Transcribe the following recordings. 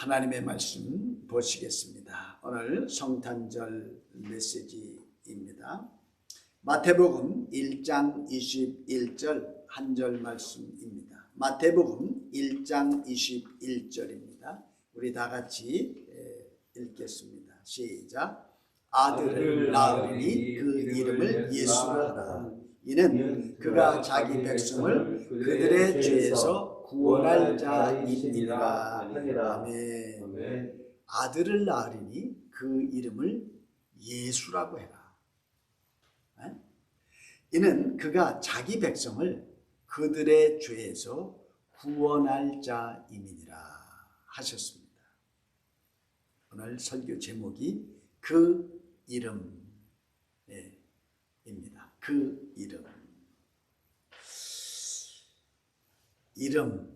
하나님의 말씀 보시겠습니다. 오늘 성탄절 메시지입니다. 마태복음 1장 21절 한 절 말씀입니다. 마태복음 1장 21절입니다. 우리 다 같이 읽겠습니다. 시작. 아들을 낳으리니 그 이름을 예수라 하라. 이는 그가 자기 백성을 그들의 죄에서 구원할 자이니라. 아멘. 아들을 낳으리니 그 이름을 예수라고 해라. 이는 그가 자기 백성을 그들의 죄에서 구원할 자임이니라 하셨습니다. 오늘 설교 제목이 그 이름입니다. 그 이름. 이름.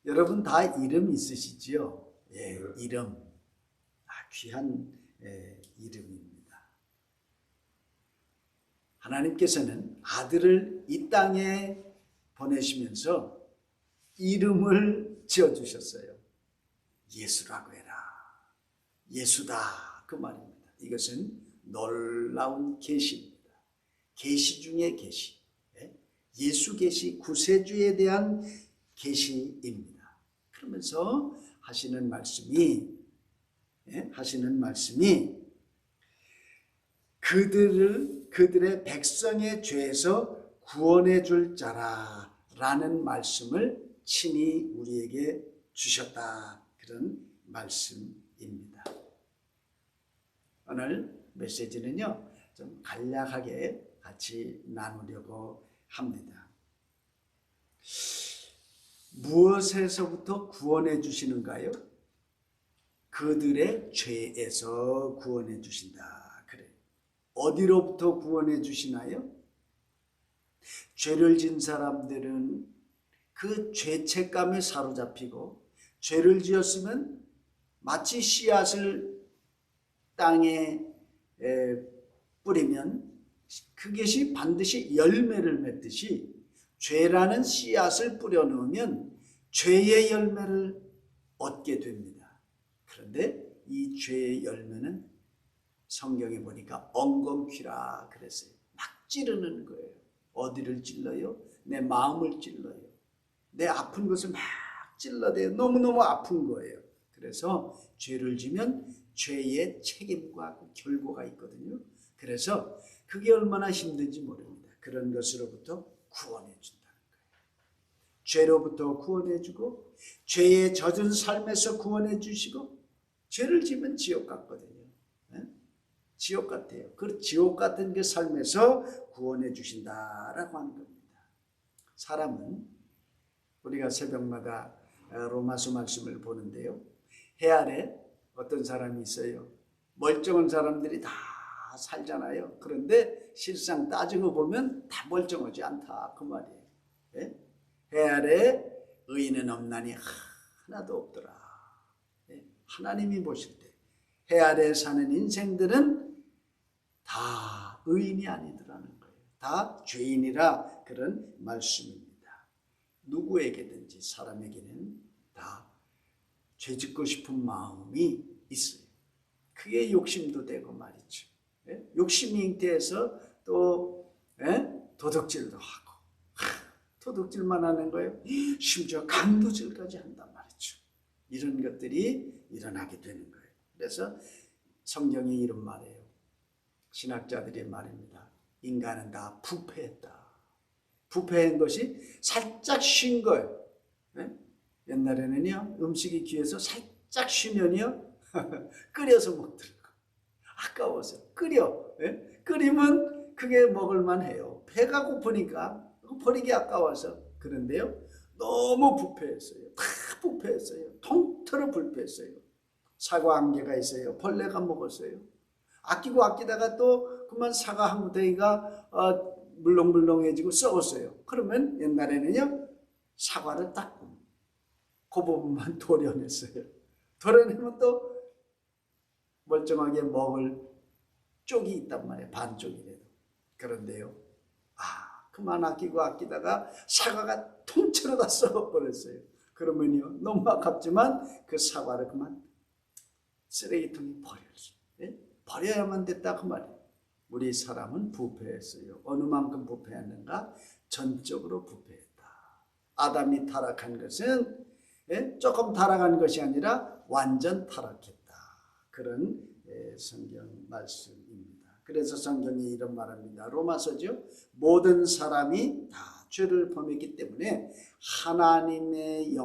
여러분 다 이름 있으시지요? 예, 이름. 귀한 이름입니다. 하나님께서는 아들을 이 땅에 보내시면서 이름을 지어주셨어요. 예수라고 해라. 예수다. 그 말입니다. 이것은 놀라운 계시입니다. 계시 중에 계시. 예수 계시, 구세주에 대한 계시입니다. 그러면서 하시는 말씀이 그들의 백성의 죄에서 구원해 줄 자라라는 말씀을 친히 우리에게 주셨다. 그런 말씀입니다. 오늘 메시지는요, 좀 간략하게 같이 나누려고 합니다. 무엇에서부터 구원해 주시는가요? 그들의 죄에서 구원해 주신다. 그래. 어디로부터 구원해 주시나요? 죄를 진 사람들은 그 죄책감에 사로잡히고, 죄를 지었으면 마치 씨앗을 땅에 뿌리면 그것이 반드시 열매를 맺듯이 죄라는 씨앗을 뿌려놓으면 죄의 열매를 얻게 됩니다. 그런데 이 죄의 열매는 성경에 보니까 엉겅퀴라 그랬어요. 막 찌르는 거예요. 어디를 찔러요? 내 마음을 찔러요. 내 아픈 것을 막 찔러대요. 너무너무 아픈 거예요. 그래서 죄를 지면 죄의 책임과 그 결과가 있거든요. 그래서 그게 얼마나 힘든지 모릅니다. 그런 것으로부터 구원해 준다는 거예요. 죄로부터 구원해 주고, 죄에 젖은 삶에서 구원해 주시고, 죄를 지면 지옥 같거든요. 지옥 같아요. 그 지옥 같은 그 삶에서 구원해 주신다라고 하는 겁니다. 사람은 우리가 새벽마다 로마서 말씀을 보는데요. 해 아래 어떤 사람이 있어요. 멀쩡한 사람들이 다 살잖아요. 그런데 실상 따지고 보면 다 멀쩡하지 않다. 그 말이에요. 예? 해 아래 의인은 없나니 하나도 없더라. 예? 하나님이 보실 때 해 아래 사는 인생들은 다 의인이 아니더라는 거예요. 다 죄인이라 그런 말씀입니다. 누구에게든지 사람에게는 다 죄짓고 싶은 마음이 있어요. 그게 욕심도 되고 말이죠. 예? 욕심이 잉태해서 또 도둑질도 하고, 도둑질만 하는 거예요. 심지어 강도질까지 한단 말이죠. 이런 것들이 일어나게 되는 거예요. 그래서 성경이 이런 말이에요. 신학자들의 말입니다. 인간은 다 부패했다. 부패한 것이 살짝 쉰 거예요. 예? 옛날에는요, 음식이 귀해서 살짝 쉬면요, 끓여서 먹더라고. 아까워서 끓여. 예? 끓이면 그게 먹을만 해요. 배가 고프니까 버리기 아까워서. 그런데요, 너무 부패했어요. 다 부패했어요. 통틀어 불패했어요. 사과 한 개가 있어요. 벌레가 먹었어요. 아끼고 아끼다가 또 그만 사과 한 구덩이가 물렁물렁해지고 썩었어요. 그러면 옛날에는요, 사과를 딱 그 부분만 도려냈어요. 도려내면 또 멀쩡하게 먹을 쪽이 있단 말이에요. 반쪽이라도. 그런데요, 그만 아끼고 아끼다가 사과가 통째로 다 썩어버렸어요. 그러면요 너무 아깝지만 그 사과를 그만 쓰레기통에 버려야만 됐다 그 말이에요. 우리 사람은 부패했어요. 어느 만큼 부패했는가? 전적으로 부패했다. 아담이 타락한 것은 조금 타락한 것이 아니라 완전 타락했다. 그런 성경 말씀입니다. 그래서 성경이 이런 말합니다. 로마서죠. 모든 사람이 다 죄를 범했기 때문에 하나님의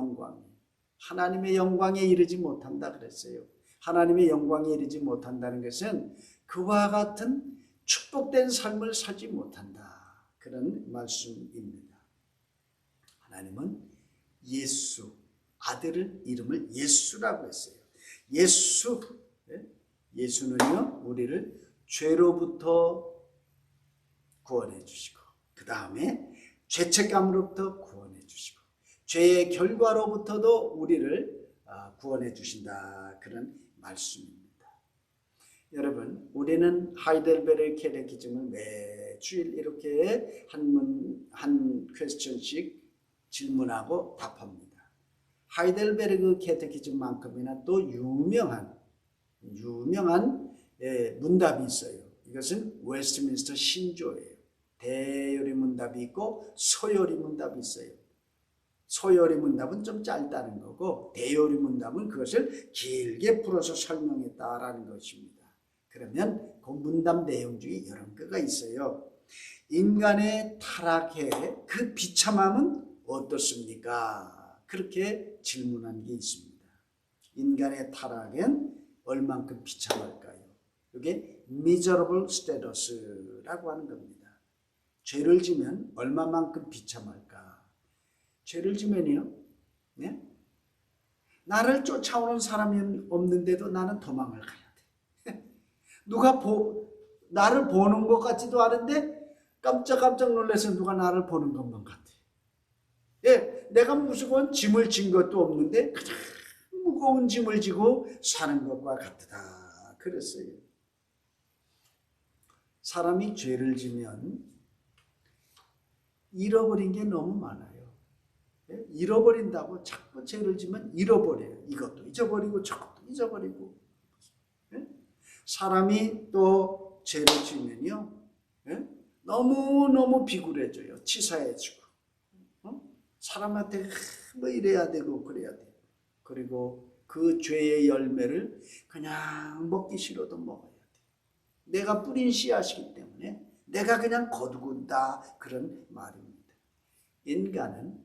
영광에 이르지 못한다 그랬어요. 하나님의 영광에 이르지 못한다는 것은 그와 같은 축복된 삶을 살지 못한다. 그런 말씀입니다. 하나님은 예수, 아들을 이름을 예수라고 했어요. 예수는요 우리를 죄로부터 구원해 주시고 그 다음에 죄책감으로부터 구원해 주시고 죄의 결과로부터도 우리를 구원해 주신다. 그런 말씀입니다. 여러분, 우리는 하이델베르 캐테키즘을 매주일 이렇게 한 퀘스천씩 질문하고 답합니다. 하이델베르그 캐테키즘만큼이나 또 유명한 문답이 있어요. 이것은 웨스트민스터 신조예요. 대요리 문답이 있고 소요리 문답이 있어요. 소요리 문답은 좀 짧다는 거고 대요리 문답은 그것을 길게 풀어서 설명했다라는 것입니다. 그러면 그 문답 내용 중에 이런 거가 있어요. 인간의 타락의 그 비참함은 어떻습니까? 그렇게 질문한 게 있습니다. 인간의 타락은 얼만큼 비참할까요? 이게 miserable status라고 하는 겁니다. 죄를 지면 얼마만큼 비참할까? 죄를 지면요, 네? 나를 쫓아오는 사람이 없는데도 나는 도망을 가야 돼. 누가 나를 보는 것 같지도 않은데 깜짝 놀라서 누가 나를 보는 것만 같아. 예, 내가 무거운 짐을 진 것도 없는데 그냥 무거운 짐을 지고 사는 것과 같다. 그랬어요. 사람이 죄를 지면 잃어버린 게 너무 많아요. 잃어버린다고 자꾸 죄를 지면 잃어버려요. 이것도 잊어버리고 저것도 잊어버리고. 사람이 또 죄를 지면요 너무너무 비굴해져요. 치사해지고 사람한테 뭐 이래야 되고 그래야 돼. 그리고 그 죄의 열매를 그냥 먹기 싫어도 먹어야 돼. 내가 뿌린 씨앗이기 때문에 내가 그냥 거두군다. 그런 말입니다. 인간은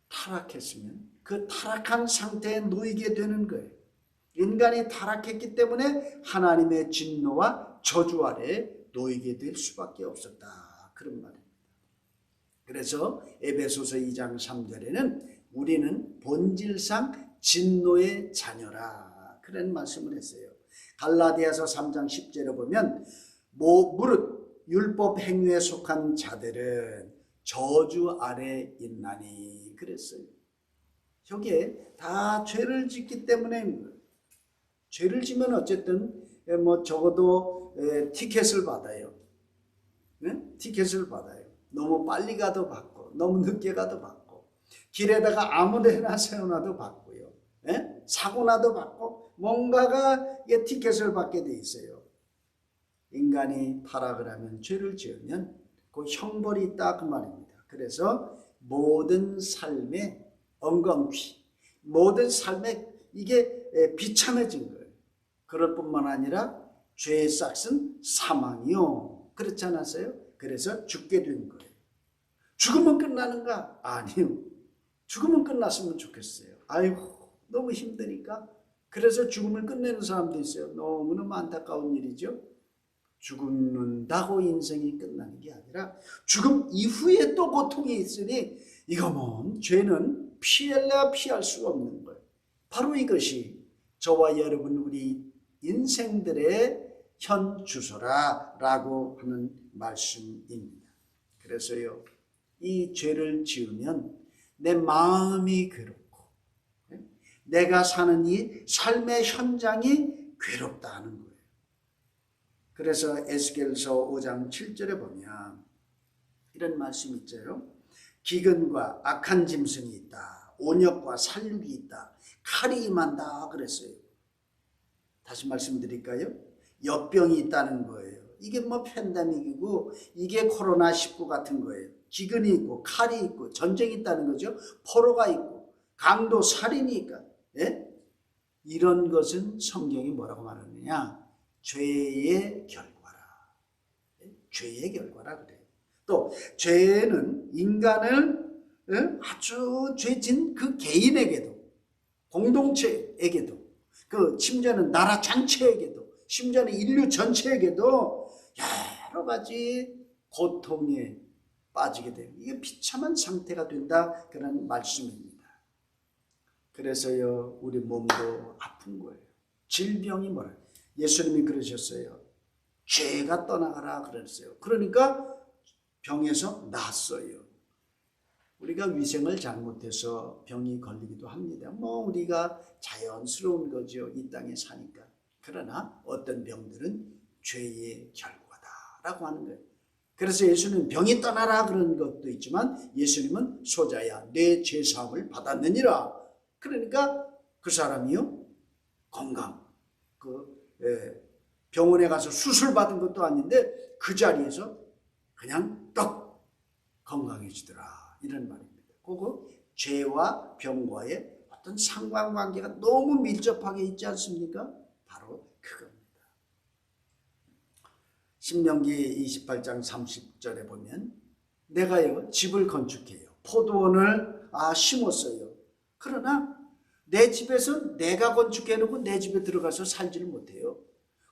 타락했으면 그 타락한 상태에 놓이게 되는 거예요. 인간이 타락했기 때문에 하나님의 진노와 저주 아래 놓이게 될 수밖에 없었다. 그런 말입니다. 그래서 에베소서 2장 3절에는 우리는 본질상 진노의 자녀라. 그런 말씀을 했어요. 갈라디아서 3장 10절에 보면 무릇 율법 행위에 속한 자들은 저주 아래 있나니 그랬어요. 여기에 다 죄를 짓기 때문에 죄를 지면 어쨌든 뭐 적어도 티켓을 받아요. 네? 티켓을 받아요. 너무 빨리 가도 받고 너무 늦게 가도 받고 길에다가 아무데나 세워놔도 받고요. 네? 사고 나도 받고 뭔가가 티켓을 받게 돼 있어요. 인간이 타락을 하면 죄를 지으면 그 형벌이 있다 그 말입니다. 그래서 모든 삶의 엉겅퀴, 모든 삶에 이게 비참해진 거예요. 그럴 뿐만 아니라 죄의 싹은 사망이요. 그렇지 않았어요? 그래서 죽게 된 거예요. 죽으면 끝나는가? 아니요. 죽으면 끝났으면 좋겠어요. 아이고 너무 힘드니까. 그래서 죽음을 끝내는 사람도 있어요. 너무너무 안타까운 일이죠. 죽는다고 인생이 끝나는 게 아니라 죽음 이후에 또 고통이 있으니 이거면 죄는 피할래야 피할 수가 없는 거예요. 바로 이것이 저와 여러분 우리 인생들의 현 주소라라고 하는 말씀입니다. 그래서요 이 죄를 지으면 내 마음이 괴롭고 내가 사는 이 삶의 현장이 괴롭다는 거예요. 그래서 에스겔서 5장 7절에 보면 이런 말씀이 있죠. 기근과 악한 짐승이 있다. 온역과 살육이 있다. 칼이 임한다 그랬어요. 다시 말씀드릴까요? 역병이 있다는 거예요. 이게 뭐 팬데믹이고 이게 코로나19 같은 거예요. 기근이 있고 칼이 있고 전쟁이 있다는 거죠. 포로가 있고 강도 살인이니까. 예? 이런 것은 성경이 뭐라고 말하느냐? 죄의 결과라. 예? 죄의 결과라 그래요. 또 죄는 인간을 아주 죄진 그 개인에게도 공동체에게도 그 심지어는 나라 전체에게도 심지어는 인류 전체에게도 여러 가지 고통에 빠지게 돼요. 이게 비참한 상태가 된다 그런 말씀입니다. 그래서요 우리 몸도 아픈 거예요. 질병이 뭐라 예수님이 그러셨어요. 죄가 떠나가라 그랬어요. 그러니까 병에서 낫어요. 우리가 위생을 잘못해서 병이 걸리기도 합니다. 뭐 우리가 자연스러운 거죠. 이 땅에 사니까. 그러나 어떤 병들은 죄의 결과다라고 하는 거예요. 그래서 예수는 병이 떠나라 그런 것도 있지만 예수님은 소자야 내 죄사함을 받았느니라. 그러니까 그 사람이요 건강. 병원에 가서 수술 받은 것도 아닌데 그 자리에서 그냥 떡 건강해지더라. 이런 말입니다. 그거 죄와 병과의 어떤 상관관계가 너무 밀접하게 있지 않습니까? 바로 그겁니다. 신명기 28장 30절에 보면 내가요 집을 건축해요. 포도원을 심었어요. 그러나 내 집에서 내가 건축해놓고 내 집에 들어가서 살지를 못해요.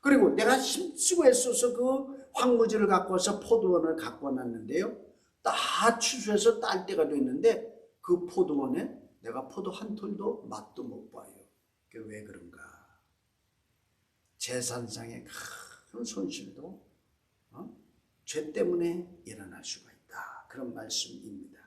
그리고 내가 힘쓰고 애써서 그 황무지를 갖고 와서 포도원을 갖고 놨는데요. 다 추수해서 딸 때가 됐는데 그 포도원에 내가 포도 한 톨도 맛도 못 봐요. 그게 왜 그런가? 재산상의 큰 손실도 죄 때문에 일어날 수가 있다. 그런 말씀입니다.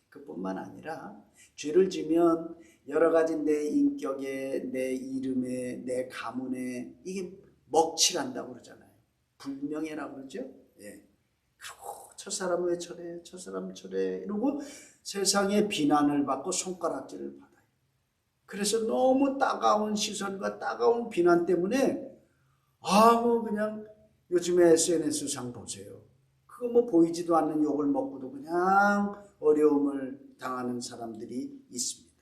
그뿐만 아니라 죄를 지면 여러 가지 내 인격에, 내 이름에, 내 가문에 이게 먹칠한다고 그러잖아요. 불명예라고 그러죠. 예. 그리고 저 사람 왜 저래, 저 사람 저래 이러고 세상에 비난을 받고 손가락질을 받아요. 그래서 너무 따가운 시선과 따가운 비난 때문에 뭐 그냥 요즘에 SNS상 보세요. 그거 뭐 보이지도 않는 욕을 먹고도 그냥 어려움을 당하는 사람들이 있습니다.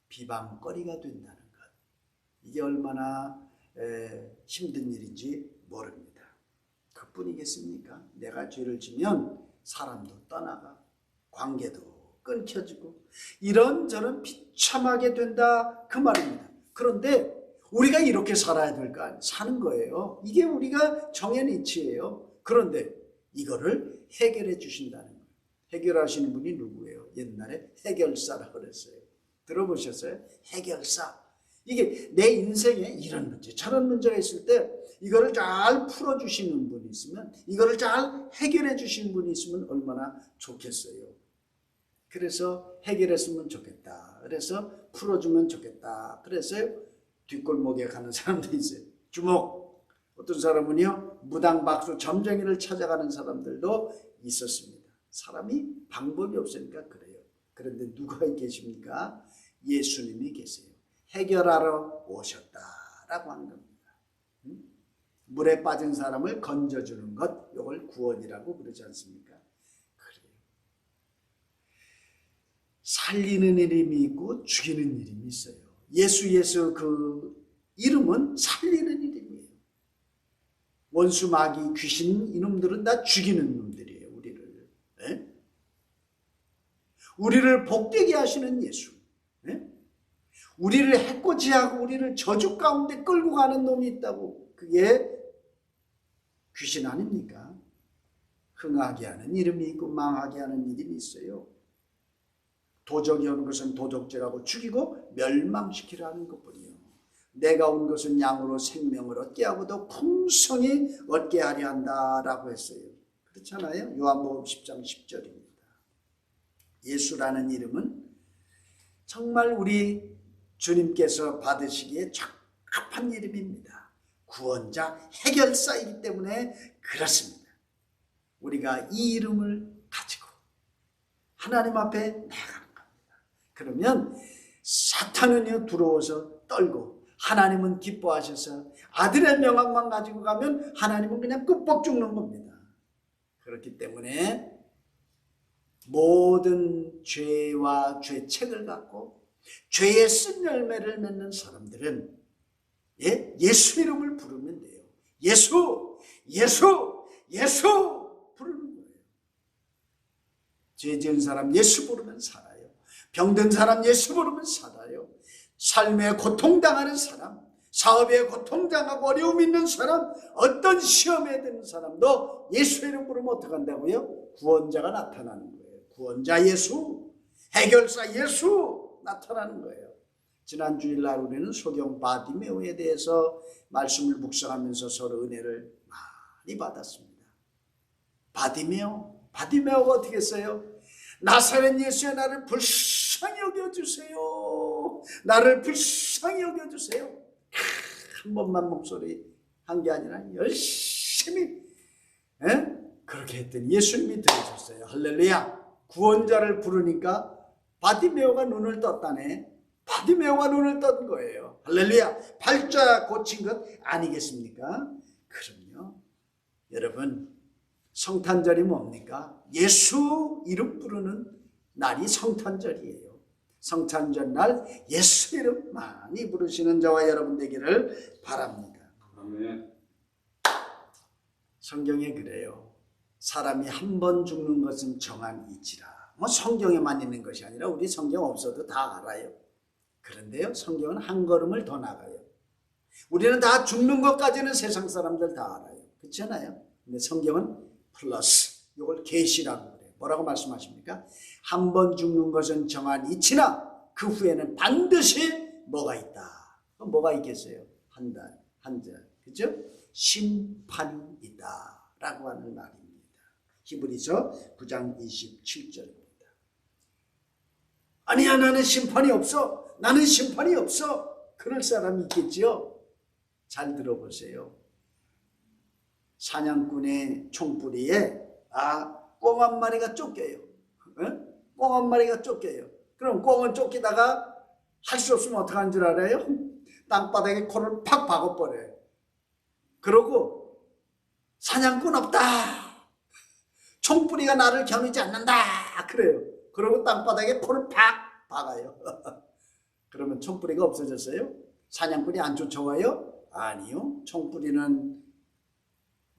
비방거리가 된다는 것. 이게 얼마나 힘든 일인지 모릅니다. 그뿐이겠습니까? 내가 죄를 지면 사람도 떠나가 관계도 끊겨지고 이런저런 비참하게 된다 그 말입니다. 그런데 우리가 이렇게 살아야 될까? 사는 거예요. 이게 우리가 정해진 이치예요. 그런데 이거를 해결해 주신다는 거예요. 해결하시는 분이 누구예요? 옛날에 해결사라고 그랬어요. 들어보셨어요? 해결사. 이게 내 인생에 이런 문제, 저런 문제가 있을 때 이거를 잘 풀어주시는 분이 있으면, 이거를 잘 해결해 주시는 분이 있으면 얼마나 좋겠어요. 그래서 해결했으면 좋겠다. 그래서 풀어주면 좋겠다. 그래서 뒷골목에 가는 사람도 있어요. 주목. 어떤 사람은요 무당박수 점쟁이를 찾아가는 사람들도 있었습니다. 사람이 방법이 없으니까 그래요. 그런데 누가 계십니까? 예수님이 계세요. 해결하러 오셨다라고 하는 겁니다. 물에 빠진 사람을 건져주는 것, 이걸 구원이라고 그러지 않습니까? 그래요. 살리는 이름이 있고 죽이는 이름이 있어요. 예수 그 이름은 살리는 이름이에요. 원수, 마귀, 귀신 이놈들은 다 죽이는 놈들이에요. 우리를. 네? 우리를 복되게 하시는 예수. 네? 우리를 해코지하고 우리를 저주 가운데 끌고 가는 놈이 있다고. 그게 귀신 아닙니까? 흥하게 하는 이름이 있고 망하게 하는 이름이 있어요. 도적이 오는 것은 도적질하고 죽이고 멸망시키라는 것뿐이요. 내가 온 것은 양으로 생명을 얻게 하고 더 풍성히 얻게 하려 한다라고 했어요. 그렇잖아요. 요한복음 10장 10절입니다. 예수라는 이름은 정말 우리 주님께서 받으시기에 적합한 이름입니다. 구원자, 해결사이기 때문에 그렇습니다. 우리가 이 이름을 가지고 하나님 앞에 나아가는 겁니다. 그러면 사탄은요 두려워서 떨고 하나님은 기뻐하셔서 아들의 명함만 가지고 가면 하나님은 그냥 끔뻑 죽는 겁니다. 그렇기 때문에 모든 죄와 죄책을 갖고 죄의 쓴 열매를 맺는 사람들은 예수 이름을 부르면 돼요. 예수, 예수, 예수 부르는 거예요. 죄 지은 사람 예수 부르면 살아요. 병든 사람 예수 부르면 살아요. 삶에 고통당하는 사람, 사업에 고통당하고 어려움 있는 사람, 어떤 시험에 드는 사람도 예수 이름 부르면 어떻게 한다고요? 구원자가 나타나는 거예요. 구원자 예수, 해결사 예수 나타나는 거예요. 지난 주일날 우리는 소경 바디메오에 대해서 말씀을 묵상하면서 서로 은혜를 많이 받았습니다. 바디메오가 어떻게 했어요? 나사렛 예수여 나를 불쌍히 여겨주세요. 나를 불쌍히 여겨주세요. 한 번만 목소리 한 게 아니라 열심히 그렇게 했더니 예수님이 들으셨어요. 할렐루야. 구원자를 부르니까 바디메오가 눈을 떴다네. 바디메오가 눈을 뜬 거예요. 할렐루야. 팔자 고친 것 아니겠습니까? 그럼요. 여러분 성탄절이 뭡니까? 예수 이름 부르는 날이 성탄절이에요. 성탄절 날 예수 이름 많이 부르시는 저와 여러분 되기를 바랍니다. 아멘. 성경에 그래요. 사람이 한 번 죽는 것은 정한 이치라. 뭐 성경에만 있는 것이 아니라 우리 성경 없어도 다 알아요. 그런데요, 성경은 한 걸음을 더 나가요. 우리는 다 죽는 것까지는 세상 사람들 다 알아요. 그렇잖아요. 근데 성경은 플러스, 이걸 계시라고 그래요. 뭐라고 말씀하십니까? 한 번 죽는 것은 정한 이치나 그 후에는 반드시 뭐가 있다. 뭐가 있겠어요? 한 달, 그죠? 심판이 있다 라고 하는 말입니다. 히브리서 9장 27절입니다. 아니야, 나는 심판이 없어. 나는 심판이 없어. 그럴 사람이 있겠지요? 잘 들어보세요. 사냥꾼의 총부리에 꿩 한 마리가 쫓겨요. 꿩 한 마리가 쫓겨요. 그럼 꿩은 쫓기다가 할 수 없으면 어떡하는 줄 알아요? 땅바닥에 코를 팍 박아버려요. 그러고 사냥꾼 없다. 총부리가 나를 겨누지 않는다. 그래요. 그러고 땅바닥에 코를 팍 박아요. 그러면 총부리가 없어졌어요? 사냥꾼이 안 쫓아와요? 아니요. 총부리는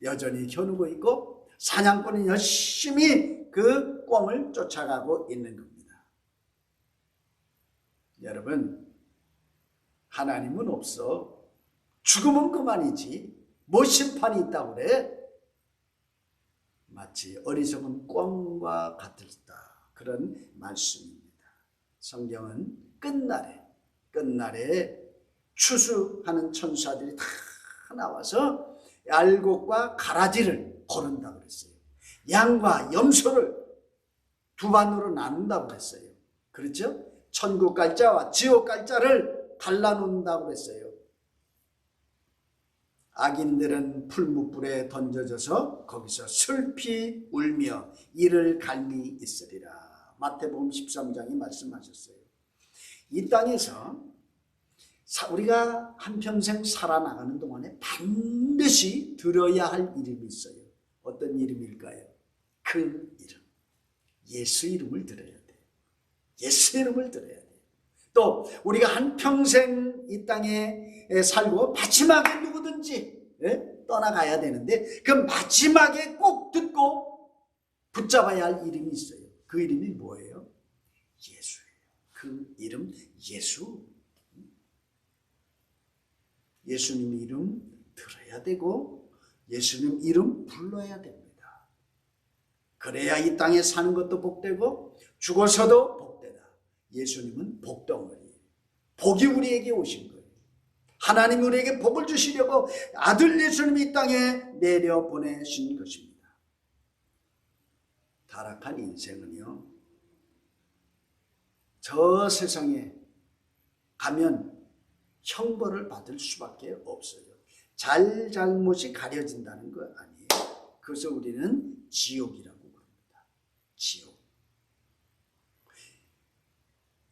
여전히 겨누고 있고 사냥꾼은 열심히 그 꿩을 쫓아가고 있는 겁니다. 여러분, 하나님은 없어. 죽으면 그만이지. 뭐 심판이 있다고 그래? 마치 어리석은 꿩과 같았다. 그런 말씀입니다. 성경은 끝날에 추수하는 천사들이 다 나와서 알곡과 가라지를 고른다고 그랬어요. 양과 염소를 두 반으로 나눈다고 그랬어요. 그렇죠? 천국 갈 자와 지옥 갈 자를 갈라놓는다고 그랬어요. 악인들은 풀무불에 던져져서 거기서 슬피 울며 이를 갈미 있으리라. 마태복음 13장이 말씀하셨어요. 이 땅에서 우리가 한평생 살아나가는 동안에 반드시 들어야 할 이름이 있어요. 어떤 이름일까요? 그 이름. 예수 이름을 들어야 돼요. 예수 이름을 들어야 돼요. 또 우리가 한평생 이 땅에 살고 마지막에 누구든지 떠나가야 되는데 그 마지막에 꼭 듣고 붙잡아야 할 이름이 있어요. 그 이름이 뭐예요? 예수예요. 그 이름 예수. 예수님 이름 들어야 되고 예수님 이름 불러야 됩니다. 그래야 이 땅에 사는 것도 복되고 죽어서도 복되다. 예수님은 복덩어리예요. 복이 우리에게 오신 거예요. 하나님 우리에게 복을 주시려고 아들 예수님이 이 땅에 내려보내신 것입니다. 타락한 인생은요, 저 세상에 가면 형벌을 받을 수밖에 없어요. 잘못이 가려진다는 거 아니에요. 그래서 우리는 지옥이라고 부릅니다. 지옥.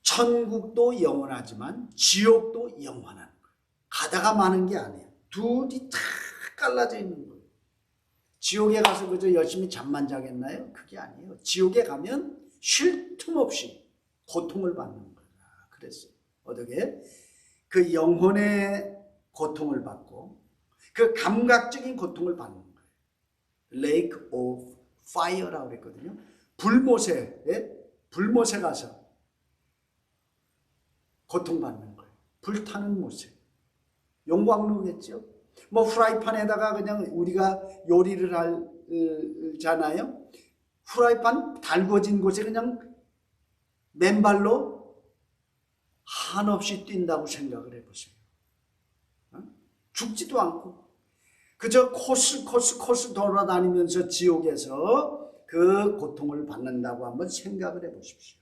저 천국도 영원하지만 지옥도 영원한 거예요. 가다가 마는 게 아니에요. 둘이 다 갈라져 있는 거예요. 지옥에 가서 그저 열심히 잠만 자겠나요? 그게 아니에요. 지옥에 가면 쉴 틈 없이 고통을 받는 거예요. 그랬어요. 어떻게? 그 영혼의 고통을 받고 그 감각적인 고통을 받는 거예요. Lake of Fire라고 그랬거든요. 불못에 가서 고통받는 거예요. 불타는 못에. 용광로겠죠. 뭐 프라이팬에다가 그냥 우리가 요리를 하잖아요. 프라이팬 달궈진 곳에 그냥 맨발로 한없이 뛴다고 생각을 해보세요. 죽지도 않고 그저 코스 돌아다니면서 지옥에서 그 고통을 받는다고 한번 생각을 해보십시오.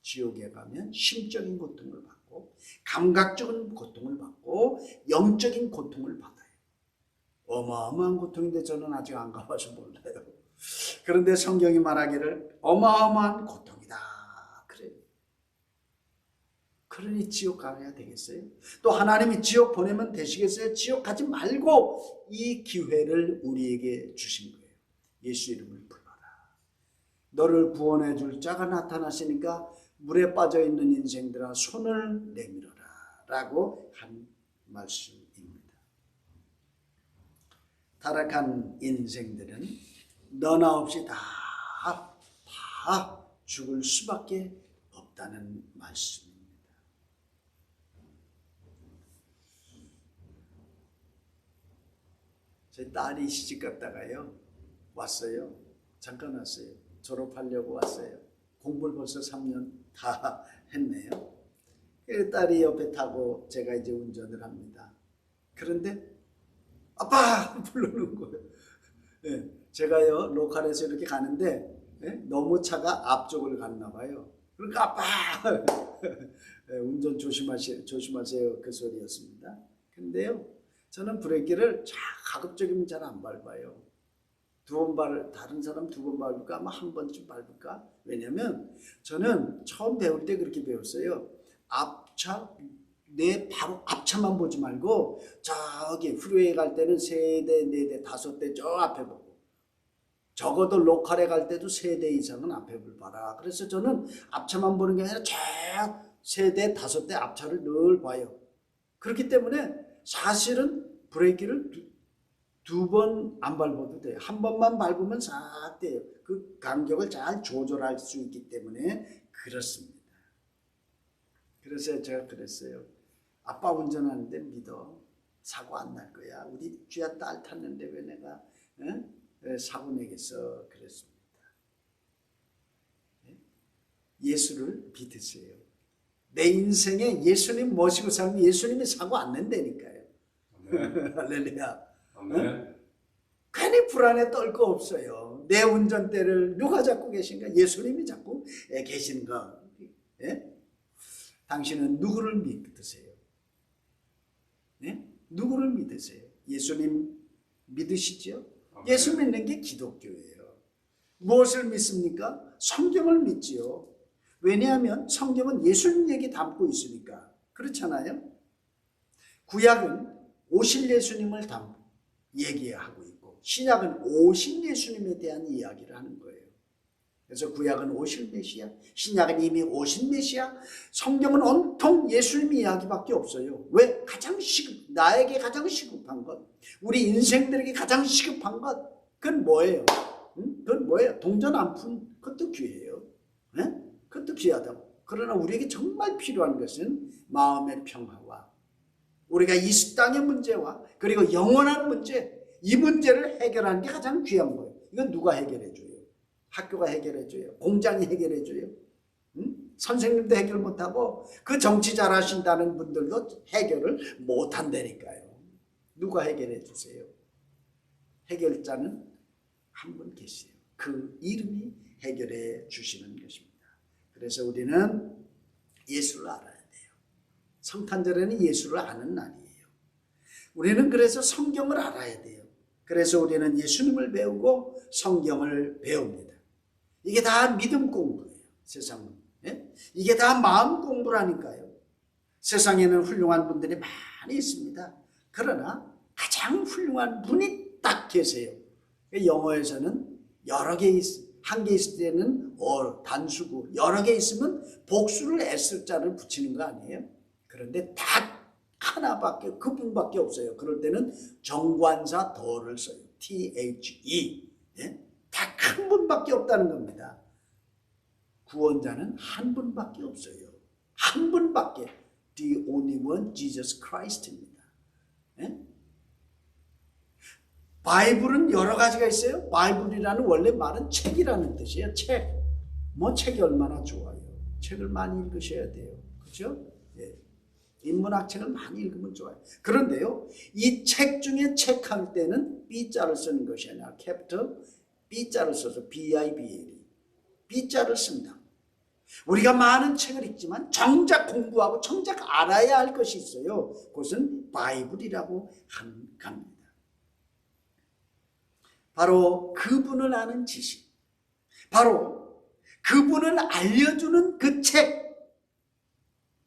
지옥에 가면 심적인 고통을 받고 감각적인 고통을 받고 영적인 고통을 받아요. 어마어마한 고통인데 저는 아직 안 가봐서 몰라요. 그런데 성경이 말하기를 어마어마한 고통이다 그래요. 그러니 지옥 가야 되겠어요? 또 하나님이 지옥 보내면 되시겠어요? 지옥 가지 말고 이 기회를 우리에게 주신 거예요. 예수 이름을 불러라. 너를 구원해 줄 자가 나타나시니까 물에 빠져 있는 인생들아 손을 내밀어라 라고 한 말씀입니다. 타락한 인생들은 너나 없이 다 죽을 수밖에 없다는 말씀입니다. 제 딸이 시집 갔다가요 왔어요. 잠깐 왔어요. 졸업하려고 왔어요. 공부를 벌써 3년 다 했네요. 딸이 옆에 타고 제가 이제 운전을 합니다. 그런데 아빠 부르는 거예요. 네, 제가요 로컬에서 이렇게 가는데 너무 차가 앞쪽을 갔나 봐요. 그러니까 아빠 운전 조심하세요 그 소리였습니다. 근데요 저는 브레이크를 가급적이면 잘 안 밟아요. 다른 사람 2번 밟을까? 아마 한 번쯤 밟을까? 왜냐면 저는 처음 배울 때 그렇게 배웠어요. 앞차, 내 바로 앞차만 보지 말고 저기 프리웨이 갈 때는 3대, 4대, 5대 저 앞에 보고 적어도 로컬에 갈 때도 3대 이상은 앞에 봐라. 그래서 저는 앞차만 보는 게 아니라 저 3대, 5대 앞차를 늘 봐요. 그렇기 때문에 사실은 브레이크를 2번 안 밟아도 돼요. 한 번만 밟으면 싹 돼요. 그 간격을 잘 조절할 수 있기 때문에 그렇습니다. 그래서 제가 그랬어요. 아빠 운전하는데 믿어. 사고 안 날 거야. 우리 쥐야 딸 탔는데 왜 내가 사고 내겠어. 그랬습니다. 예수를 믿으세요. 내 인생에 예수님 모시고 살면 예수님이 사고 안 낸다니까요. 할렐루야. 괜히 불안에 떨 거 없어요. 내 운전대를 누가 잡고 계신가? 예수님이 잡고 계신가? 예? 당신은 누구를 믿으세요? 네? 누구를 믿으세요? 예수님 믿으시죠? 예수 믿는 게 기독교예요. 무엇을 믿습니까? 성경을 믿지요. 왜냐하면 성경은 예수님 얘기 담고 있으니까. 그렇잖아요? 구약은 오실 예수님을 얘기하고 있고 신약은 오신 예수님에 대한 이야기를 하는 거예요. 그래서 구약은 오실 메시아, 신약은 이미 오신 메시아, 성경은 온통 예수님 이야기밖에 없어요. 왜? 나에게 가장 시급한 것, 우리 인생들에게 가장 시급한 것, 그건 뭐예요? 그건 뭐예요? 동전 한 푼, 그것도 귀해요. 그것도 귀하다고. 그러나 우리에게 정말 필요한 것은 마음의 평화와 우리가 이 땅의 문제와 그리고 영원한 문제, 이 문제를 해결하는 게 가장 귀한 거예요. 이건 누가 해결해줘요? 학교가 해결해줘요? 공장이 해결해줘요? 선생님도 해결 못하고 그 정치 잘하신다는 분들도 해결을 못한다니까요. 누가 해결해 주세요? 해결자는 한 분 계세요. 그 이름이 해결해 주시는 것입니다. 그래서 우리는 예수를 알아야 돼요. 성탄절에는 예수를 아는 날이에요. 우리는 그래서 성경을 알아야 돼요. 그래서 우리는 예수님을 배우고 성경을 배웁니다. 이게 다 믿음 공부예요. 세상은 예? 이게 다 마음 공부라니까요. 세상에는 훌륭한 분들이 많이 있습니다. 그러나 가장 훌륭한 분이 딱 계세요. 영어에서는 여러 개 한 개 있을 때는 단수고 여러 개 있으면 복수를 S자를 붙이는 거 아니에요? 그런데 딱 하나밖에 그분밖에 없어요. 그럴 때는 정관사 더를 써요. THE. 예? 딱 한 분밖에 없다는 겁니다. 구원자는 한 분밖에 없어요. 한 분밖에. The only one, Jesus Christ입니다. 예? 바이블은 여러 가지가 있어요. 바이블이라는 원래 말은 책이라는 뜻이에요. 책. 뭐 책이 얼마나 좋아요. 책을 많이 읽으셔야 돼요. 그렇죠? 예. 인문학 책을 많이 읽으면 좋아요. 그런데요, 이 책 중에 책 할 때는 B자를 쓰는 것이 아니라 캐피털 B자를 써서 BIBL이 B자를 씁니다. 우리가 많은 책을 읽지만 정작 공부하고 정작 알아야 할 것이 있어요. 그것은 바이블이라고 합니다. 바로 그분을 아는 지식, 바로 그분을 알려주는 그 책,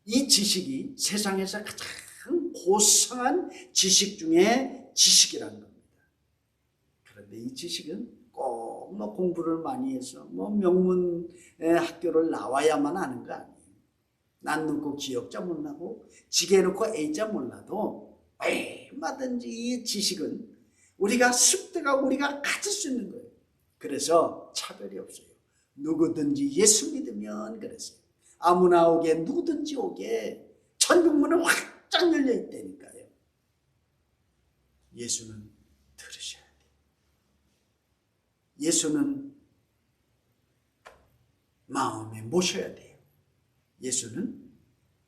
이 지식이 세상에서 가장 고상한 지식 중에 지식이라는 겁니다. 그런데 이 지식은 꼭 뭐 공부를 많이 해서 뭐 명문 학교를 나와야만 아는 거 아니에요. 난 놓고 기억자 못나고 지게 놓고 A자 몰라도 얼마든지 이 지식은 우리가 습득하고 우리가 가질 수 있는 거예요. 그래서 차별이 없어요. 누구든지 예수 믿으면 그랬어요. 아무나 오게 누구든지 오게 천국문은 확장 열려 있다니까요. 예수는 들으셔야 돼요. 예수는 마음에 모셔야 돼요. 예수는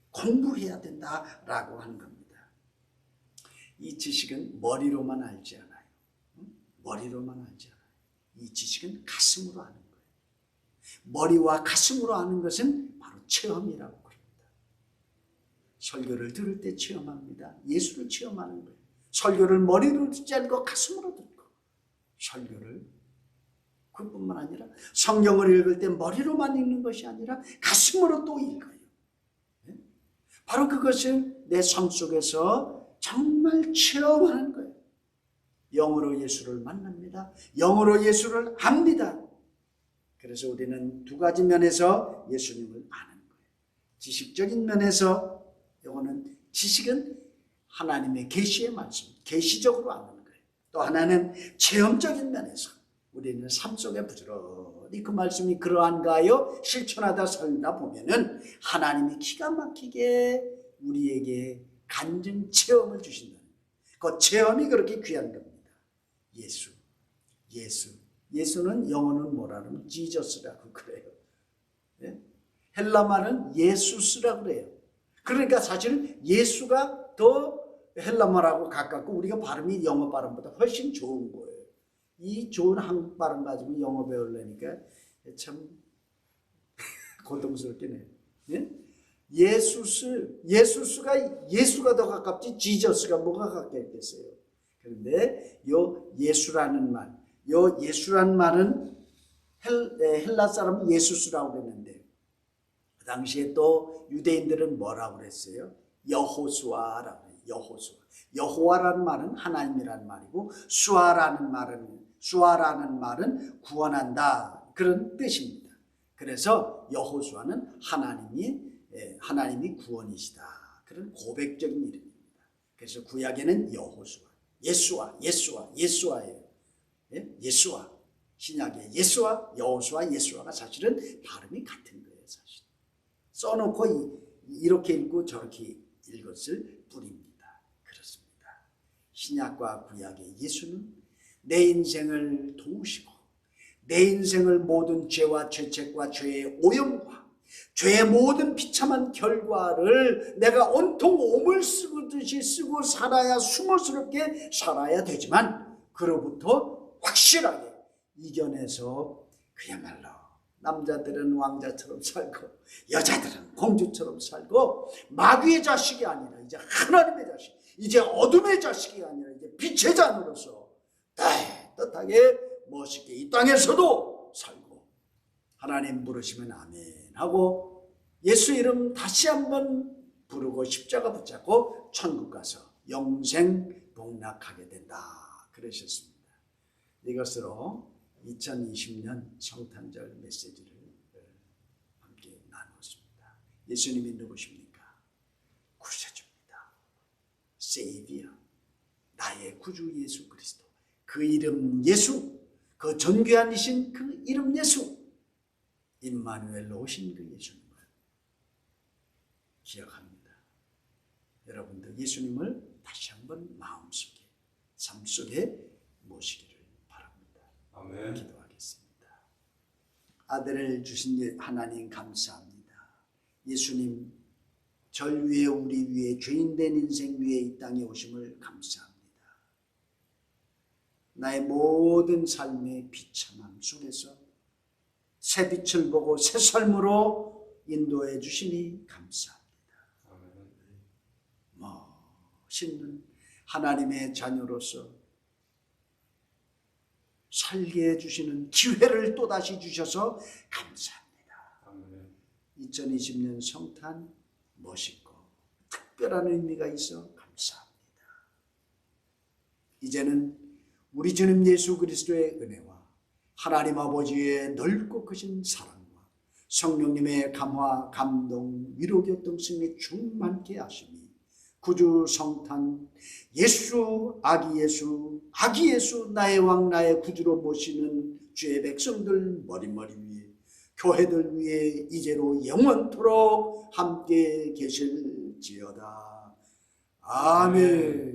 공부해야 된다라고 하는 겁니다. 이 지식은 머리로만 알지 않아요. 머리로만 알지 않아요. 이 지식은 가슴으로 아는 거예요. 머리와 가슴으로 아는 것은 바로 체험이라고 그럽니다. 설교를 들을 때 체험합니다. 예수를 체험하는 거예요. 설교를 머리로 듣지 않고 가슴으로 듣고, 설교를 그뿐만 아니라 성경을 읽을 때 머리로만 읽는 것이 아니라 가슴으로 또 읽어요. 바로 그것을 내 삶 속에서 정말 체험하는 거예요. 영으로 예수를 만납니다. 영으로 예수를 압니다. 그래서 우리는 두 가지 면에서 예수님을 아는 거예요. 지식적인 면에서, 이거는 지식은 하나님의 계시의 말씀, 계시적으로 아는 거예요. 또 하나는 체험적인 면에서 우리는 삶 속에 부지런히 그 말씀이 그러한가요? 실천하다 살다 보면은 하나님이 기가 막히게 우리에게 간증 체험을 주신다는 거예요. 그 체험이 그렇게 귀한 겁니다. 예수는 영어는 뭐라 그러면 지저스라고 그래요. 예? 헬라 말은 예수스라고 그래요. 그러니까 사실은 예수가 더 헬라 말하고 가깝고 우리가 발음이 영어 발음보다 훨씬 좋은 거예요. 이 좋은 한국 발음 가지고 영어 배우려니까 참 고통스럽긴 해요. 예? 예수스가 예수가 더 가깝지 지저스가 뭐가 가깝겠어요. 그런데 요 예수라는 말은 헬라 사람 예수스라고 그랬는데 그 당시에 또 유대인들은 뭐라고 그랬어요? 여호수아라고 해요. 여호와라는 말은 하나님이라는 말이고 수아라는 말은 구원한다, 그런 뜻입니다. 그래서 여호수아는 하나님이 구원이시다, 그런 고백적인 이름입니다. 그래서 구약에는 여호수아, 예수아예요. 예? 예수아, 신약의 예수아, 여호수아, 예수아가 사실은 발음이 같은 거예요. 사실 써놓고 이렇게 읽고 저렇게 읽었을 뿐입니다. 그렇습니다. 신약과 구약의 예수는 내 인생을 도우시고 내 인생을 모든 죄와 죄책과 죄의 오염과 죄의 모든 비참한 결과를 내가 온통 오물 쓰듯이 쓰고 살아야 수모스럽게 살아야 되지만 그로부터 확실하게 이겨내서 그야말로 남자들은 왕자처럼 살고 여자들은 공주처럼 살고 마귀의 자식이 아니라 이제 하나님의 자식, 이제 어둠의 자식이 아니라 이제 빛의 자녀로서 따뜻하게 멋있게 이 땅에서도 살고 하나님 부르시면 아멘 하고 예수 이름 다시 한번 부르고 십자가 붙잡고 천국 가서 영생 복락하게 된다 그러셨습니다. 이것으로 2020년 성탄절 메시지를 함께 나누었습니다. 예수님이 누구십니까? 구세주입니다. 세이비어, 나의 구주 예수 그리스도. 그 이름 예수, 그 존귀한 이신 그 이름 예수, 임마누엘로 오신 그 예수님을 기억합니다. 여러분도 예수님을 다시 한번 마음속에, 삶 속에 모시기를 바랍니다. 아멘. 기도하겠습니다. 아들을 주신 하나님 감사합니다. 예수님 절 위에 우리 위에 죄인된 인생 위에 이 땅에 오심을 감사합니다. 나의 모든 삶의 비참함 속에서 새 빛을 보고 새 삶으로 인도해 주시니 감사합니다. 멋있는 하나님의 자녀로서 살게 해주시는 기회를 또다시 주셔서 감사합니다. 2020년 성탄 멋있고 특별한 의미가 있어 감사합니다. 이제는 우리 주님 예수 그리스도의 은혜와 하나님 아버지의 넓고 크신 사랑과 성령님의 감화, 감동, 위로, 교통, 승리 충만케 하시니 구주 성탄 예수, 아기 예수 나의 왕 나의 구주로 모시는 주의 백성들 머리머리 위에 교회들 위에 이제로 영원토록 함께 계실지어다. 아멘.